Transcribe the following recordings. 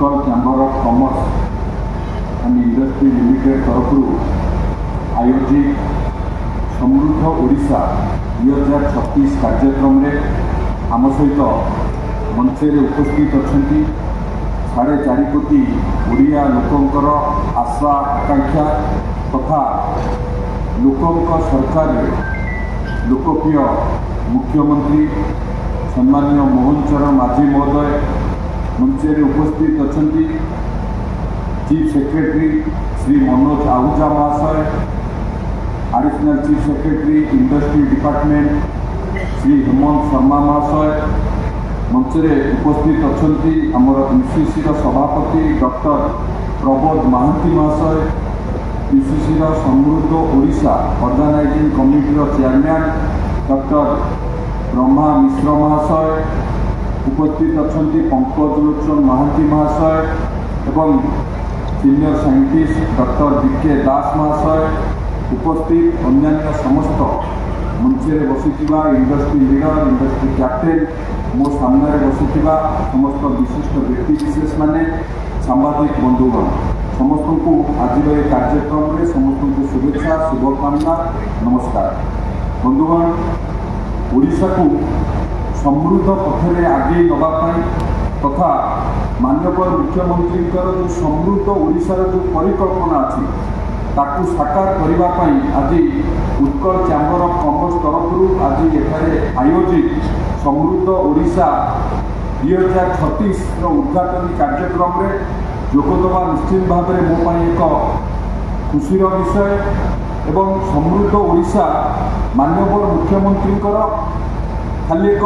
Utkal chamber of commerce and industry limited तरफ आयोजित समृद्ध ओडिशा 2026 कार्यक्रम में आम सहित मंच उपस्थित अच्छा 4.5 कोटी ओडिया लोकंकर आशा आकांक्षा तथा लोकंक सरकार लोकप्रिय मुख्यमंत्री सम्मान्य मोहन चरण माझी महोदय मंच उपस्थित अच्छा चीफ सेक्रेटरी श्री मनोज आहूजा महाशय additional chief secretary industry department Shri Hemant Sharma महाशय मंच उपस्थित अच्छा आमर पीसीसी सभापति डॉक्टर प्रबोध महांती महाशय पीसीसी समृद्ध Odisha organizing committee chairman doctor Brahma Mishra महाशय उपस्थित अच्छा पंकज लोचन महांती महाशय एवं senior scientist doctor BK Das महाशय उपस्थित अन्य समस्त मंचे बसीथिबा इंडस्ट्री लीडर इंडस्ट्री कैप्टेन मो सामने बसीथिबा समस्त विशिष्ट व्यक्ति विशेष माने सांबादिक बंधुगण समस्त को आज कार्यक्रम में समस्त को शुभेच्छा शुभकामना नमस्कार। बंधुगण ओडिशा को समृद्ध पथरे आगे नवाई तथा माननीय मुख्यमंत्री जो समृद्ध ओडिशार जो परिकल्पना अच्छी ताकू साकार करने आज उत्कल चैम्बर ऑफ कॉमर्स तरफ आज एठारे आयोजित समृद्ध ओडिशा 2036 उद्घाटन कार्यक्रम में जोगदवा निश्चित भाव में मो एक खुशीर विषय एवं समृद्ध ओडिशा माननीय मुख्यमंत्री खाली एक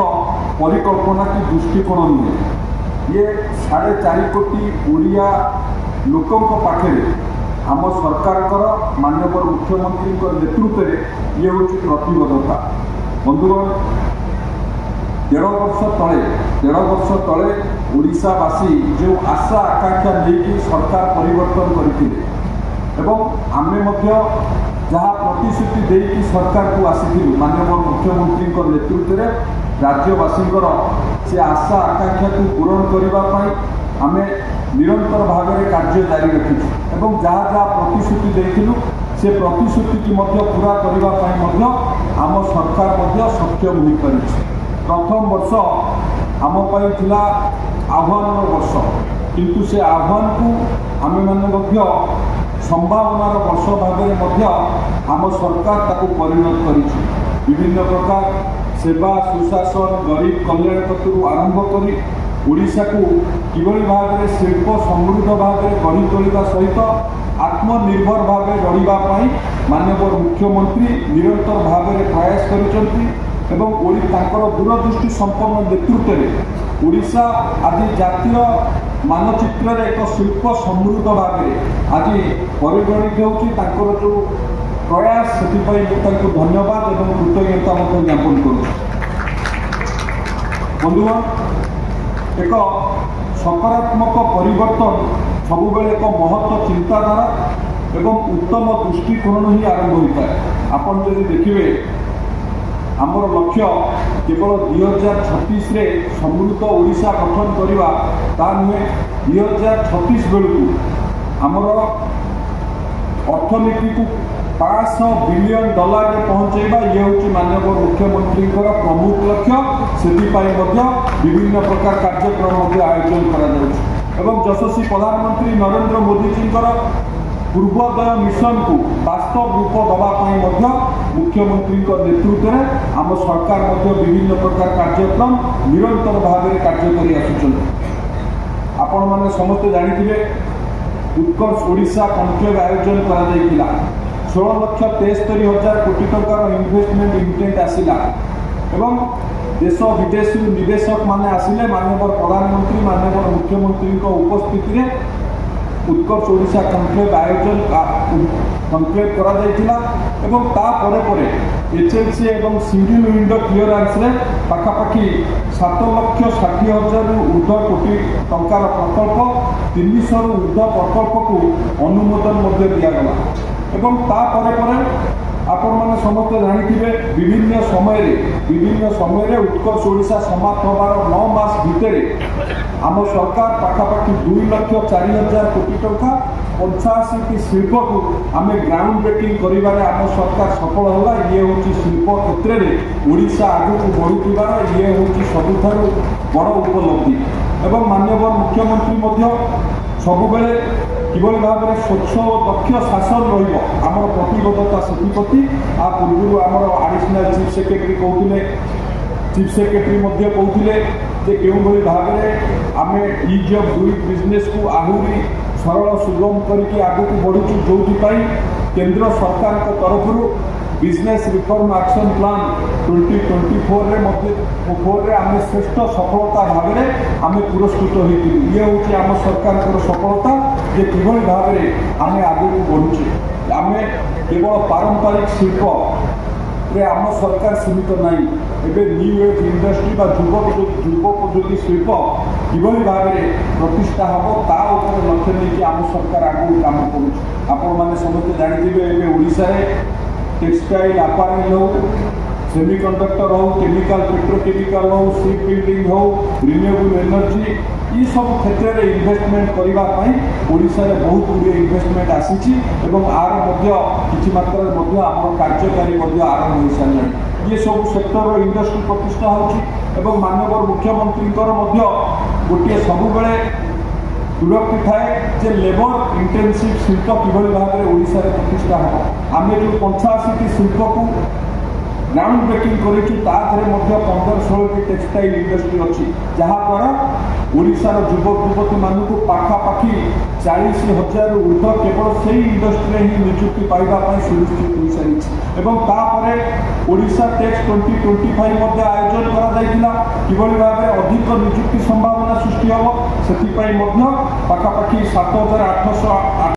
परिकल्पना की दृष्टिकोण नुहे ये 4.5 कोटी ओडिया लोकों पाखे आम सरकार माननीय मुख्यमंत्री नेतृत्व में ये हूँ प्रतिबद्धता। बंधुगण 1.5 वर्ष तले ओडिशावासी जो आशा आकांक्षा लेकिन सरकार परिवर्तन करते आमे जहाँ प्रतिश्रुति देकी सरकार को आसी माननीय मुख्यमंत्री नेतृत्व में राज्यवासी से आशा आकांक्षा को पूरण करने आमे निरंतर भाव में कार्य जारी रखीचु एवं जहाँ जहाँ प्रतिश्रुति देथिलु से प्रतिश्रुति की पूरा करने आम सरकार सक्षम हो पारिछि। प्रथम वर्ष आम थिला आह्वान वर्ष किंतु से आह्वान को आमे माने संभावनार वर्ष भाव में आम सरकार ताकू परिणत करिछि। विभिन्न प्रकार सेवा सुशासन गरीब कल्याण कतरू आरंभ करी ओडिशा को किभली भाव में शिल्प समृद्ध भाव में गढ़ी तोलिबा सहित आत्मनिर्भर भाव गढ़ाई माननीय मुख्यमंत्री निरंतर भाव में प्रयास कर दूरदृष्टि संपन्न नेतृत्व में ओडिशा आज जातीय मानचित्र एक शिल्प समृद्ध भाव में आज परिगणित हो जो प्रयास से धन्यवाद और कृतज्ञता ज्ञापन करुँ। बंधुगण एक सकारात्मक परिवर्तन सबुबले एक महत्व चिंताधारा एवं उत्तम दृष्टिकोण ही आरंभ होता है। आपन जदि देखिए आमर लक्ष्य केवल 2036 रे समृद्ध ओडिशा गठन करवा ता नुहे 2036 बेलू आमर अर्थनीति को $500 बिलियन में पहुँचेगा ये हूँ माननीय मुख्यमंत्री प्रमुख लक्ष्य से विभिन्न प्रकार कार्यक्रम आयोजन कर यशस्वी प्रधानमंत्री नरेंद्र मोदी जी पूर्वोदय मिशन को वास्तव रूप दवाई मुख्यमंत्री नेतृत्व में आम सरकार विभिन्न प्रकार कार्यक्रम निरंतर भाव में कार्य कर आपण मैंने समस्त जानी उत्कर्ष ओडिशा कॉन्क्लेव आयोजन कर 16,73,000 कोटी टंकार इन्वेस्टमेंट इंटेंट आसिला एवं देश विदेश निवेशक माने आसिले माननीय प्रधानमंत्री माननीय मुख्यमंत्री उपस्थिति में उत्कर्ष ओडिशा कॉन्क्लेव आयोजन कॉन्क्लेव करा एचएलसी एवं सिंगल विंडो क्लियरेंस रे पाखापाखि 7,60,000 ऊर्ध्व कोटी टंकार प्रकल्प 300 ऊर्ध्व प्रकल्प को अनुमोदन दिगला एवं ଆପଣମାନେ ସମସ୍ତେ ଜାଣିଥିବେ ବିଭିନ୍ନ ସମୟରେ ଉତ୍କର୍ଷ ଓଡ଼ିଶା ସମାପ୍ତ ହେବାର 9 ମାସ ଭିତରେ ଆମ ସରକାର ପାଖାପାଖି 2,04,000 କୋଟି ଟଙ୍କା 85ଟି ଶିଳ୍ପକୁ ଆମେ ଗ୍ରାଉଣ୍ଡ ବ୍ରେକିଂ କରିବାରେ ଆମ ସରକାର ସଫଳ ହେଲା। ଇଏ ହେଉଛି ଶିଳ୍ପ କ୍ଷେତ୍ରରେ ଓଡ଼ିଶା ଆଗକୁ ବଢ଼ୁଥିବାର ଇଏ ହେଉଛି ସବୁଠାରୁ ବଡ଼ ଉପଲବ୍ଧି। ଏବଂ ମାନ୍ୟବର ମୁଖ୍ୟମନ୍ତ୍ରୀ ମଧ୍ୟ ସବୁବେଳେ কিভাবে ভাবে স্বচ্ছ ও দক্ষ শাসন রহব আমার প্রতিবদ্ধতা সেপ্রতি পূর্ব আমার আডিশনাল চিফ সেক্রেটারি কৌলে চিফ সেক্রেটারি কৌলে যে কেউভাবে ভাবে আমি ইজ অফ ডুইং বিজনেস কু আহুরি সরল সুগম করি আগুক বড়ুছু যেপাই কেন্দ্র সরকার তরফর বিজনেস রিফর্ম আকশন প্লান 2024 আমি শ্রেষ্ঠ সফলতা ভাবে আমি পুরস্কৃত হয়েছিল। ইয়ে হচ্ছে আমার সরকার সফলতা যে কিভাবে ভাবে আমি আগুক বড়ুছে। আমি কেবল পারম্পরিক শিল্প আম সরকার সীমিত নাই এবে নিউ এজ ইন্ডস্ট্রি বা যুগোপযোগী শিল্প কিভাবে ভাবে প্রতিষ্ঠা হব তা উপরে লক্ষ্য নিয়ে আম সরকার আগুক কাম করুছে। আপনার সমস্ত জাঁথিবে এবে ওড়িশায় টেক্সটাইল আপারেল हो सेमिकंडक्टर हो केमिकल पेट्रोकेमिकल हो शिप बिल्डिंग हो रिन्यूएबल एनर्जी ये सब क्षेत्र में इन्वेस्टमेंट करने ओडिशा रे बहुत गुड़िए इन्वेस्टमेंट आसी आर किसी मात्रा आम कार्यकारी आरंभ हो सारे ये सब सेक्टर इंडस्ट्री प्रतिष्ठा हो माननीय मुख्यमंत्री गोटे सब दुर्लक्ष्य थाए जे लेबर इंटेंसिव शिल्प किभली भाव में ओडिशा रे प्रतिष्ठा हो। आम जो 85टी शिल्प को ग्राउंड ब्रेकिंग करूँ 15-16टी टेक्सटाइल इंडस्ट्री अच्छी जहाँद्वारा ओडिशार युवक युवती मानक पाखापाखि 40,000 ऊर्ध केवल से इंडस्ट्री ही निजुक्ति पाइबा सुनिश्चित हो सारी ओडिशा टेक्स 2025 आयोजन करा किभली भाव में अधिक निजुक्ति संभावना सृष्टि हम से पाखापाखि 7,800